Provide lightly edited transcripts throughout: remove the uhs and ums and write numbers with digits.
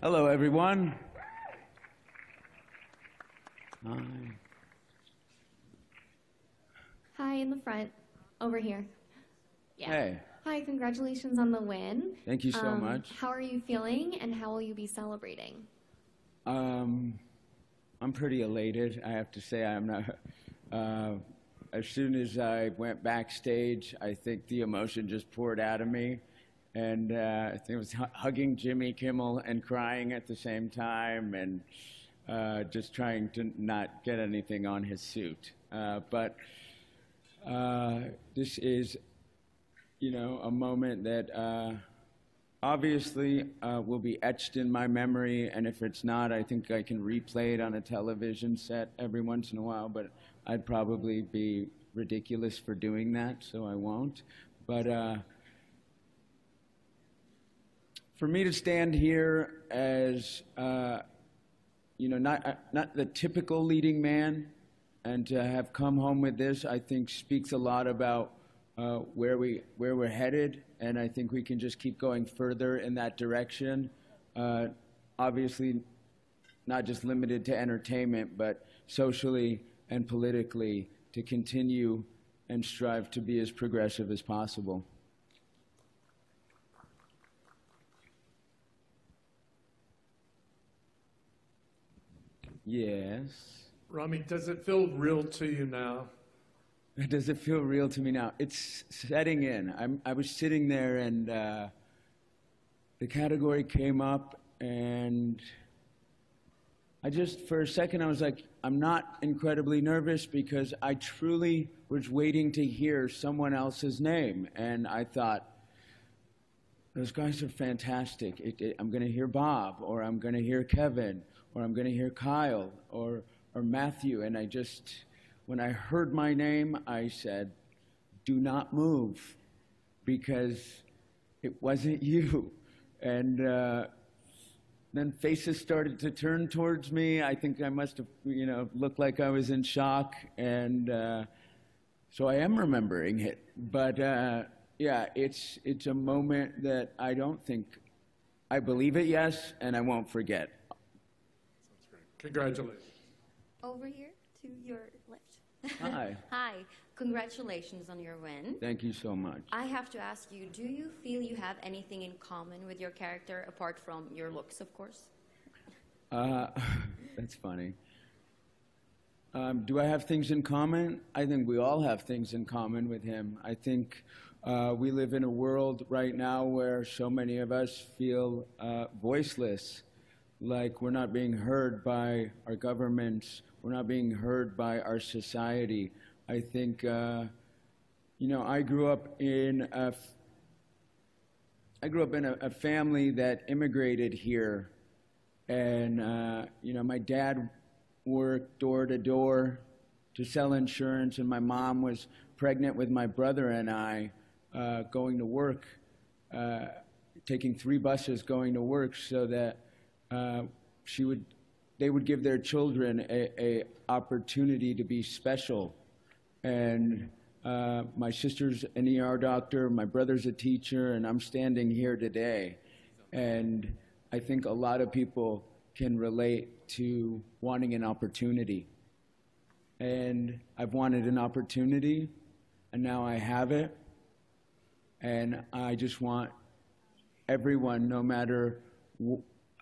Hello, everyone. Hi. Hi, in the front, over here. Yeah. Hey. Hi, congratulations on the win. Thank you so much. How are you feeling, and how will you be celebrating? I'm pretty elated, I have to say. I'm not. As soon as I went backstage, I think the emotion just poured out of me. And I think it was hugging Jimmy Kimmel and crying at the same time, and just trying to not get anything on his suit. But this is, a moment that obviously will be etched in my memory, and if it's not, I think I can replay it on a television set every once in a while, but I'd probably be ridiculous for doing that, so I won't. But for me to stand here as, not the typical leading man, and to have come home with this, I think speaks a lot about where we're headed, and I think we can just keep going further in that direction. Obviously, not just limited to entertainment, but socially and politically, to continue and strive to be as progressive as possible. Yes. Rami, does it feel real to you now? Does it feel real to me now? It's setting in. I was sitting there, and the category came up, and for a second, I was like, I'm not incredibly nervous, because I truly was waiting to hear someone else's name. And I thought, those guys are fantastic. I'm going to hear Bob, or I'm going to hear Kevin, or I'm going to hear Kyle, or Matthew. And when I heard my name, I said, do not move, because it wasn't you. And then faces started to turn towards me. I think I must have, looked like I was in shock. And so I am remembering it. But yeah, it's a moment that I don't think, I believe it, yes, and I won't forget. That's great. Congratulations. Over here to your left. Hi. Hi. Congratulations on your win. Thank you so much. I have to ask you, do you feel you have anything in common with your character, apart from your looks, of course? That's funny. Do I have things in common? I think we all have things in common with him. I think we live in a world right now where so many of us feel voiceless, like we're not being heard by our governments, we're not being heard by our society. I think, I grew up in a family that immigrated here, and my dad worked door to door to sell insurance, and my mom was pregnant with my brother and I, going to work, taking 3 buses going to work, so that they would give their children a opportunity to be special. And my sister's an ER doctor, my brother's a teacher, and I'm standing here today. And I think a lot of people can relate to wanting an opportunity. And I've wanted an opportunity, and now I have it. And I just want everyone, no matter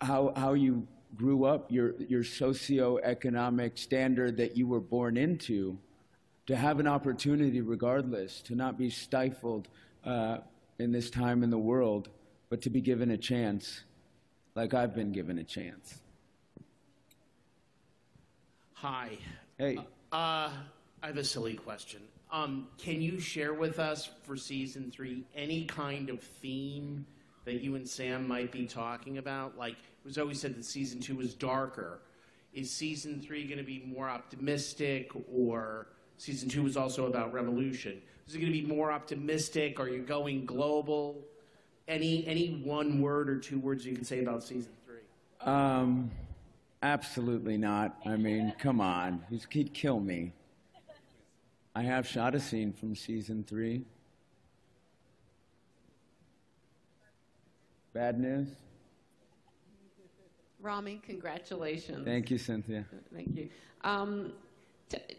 how you grew up, your socioeconomic standard that you were born into, to have an opportunity regardless, to not be stifled in this time in the world, but to be given a chance, like I've been given a chance. Hi. Hey. I have a silly question. Can you share with us for season 3 any kind of theme that you and Sam might be talking about? Like, it was always said that season 2 was darker. Is season 3 going to be more optimistic, or season 2 was also about revolution? Is it going to be more optimistic? Are you going global? Any one word or 2 words you can say about season 3? Absolutely not. I mean, come on. He'd kill me. I have shot a scene from season 3. Bad news? Rami, congratulations. Thank you, Cynthia. Thank you.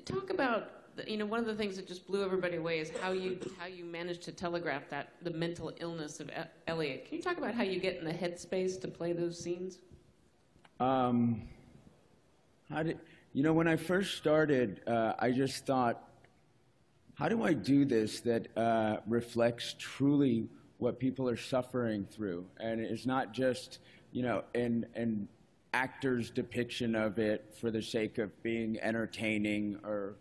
Talk about, one of the things that just blew everybody away is how you managed to telegraph the mental illness of Elliot. Can you talk about how you get in the headspace to play those scenes? When I first started, I just thought, how do I do this that reflects truly what people are suffering through? And it's not just, an actor's depiction of it for the sake of being entertaining or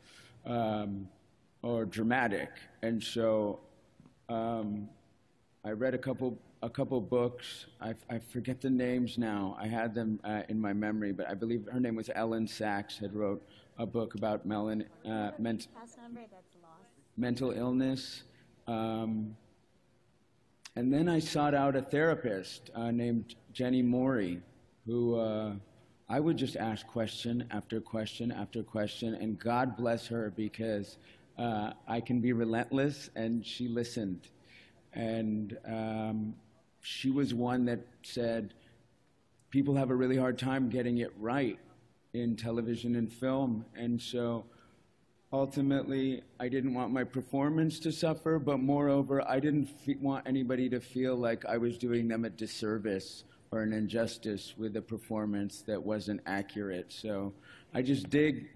dramatic. And so I read a couple books. I forget the names now. I had them in my memory, but I believe her name was Ellen Sachs, had wrote a book about mental illness. And then I sought out a therapist named Jenny Morey, who I would just ask question after question after question, and God bless her, because I can be relentless, and she listened. And she was one that said, people have a really hard time getting it right in television and film, and so ultimately, I didn't want my performance to suffer, but moreover, I didn't want anybody to feel like I was doing them a disservice or an injustice with a performance that wasn't accurate. So I just dig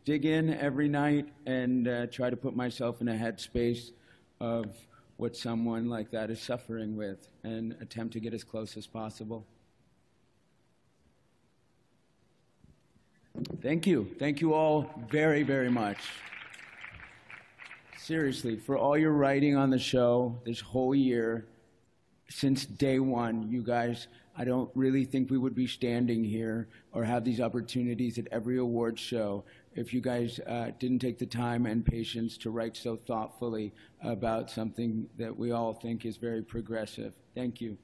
in every night and try to put myself in a headspace of what someone like that is suffering with and attempt to get as close as possible. Thank you. Thank you all very, very much. Seriously, for all your writing on the show this whole year, since day one, you guys, I don't really think we would be standing here or have these opportunities at every award show if you guys didn't take the time and patience to write so thoughtfully about something that we all think is very progressive. Thank you.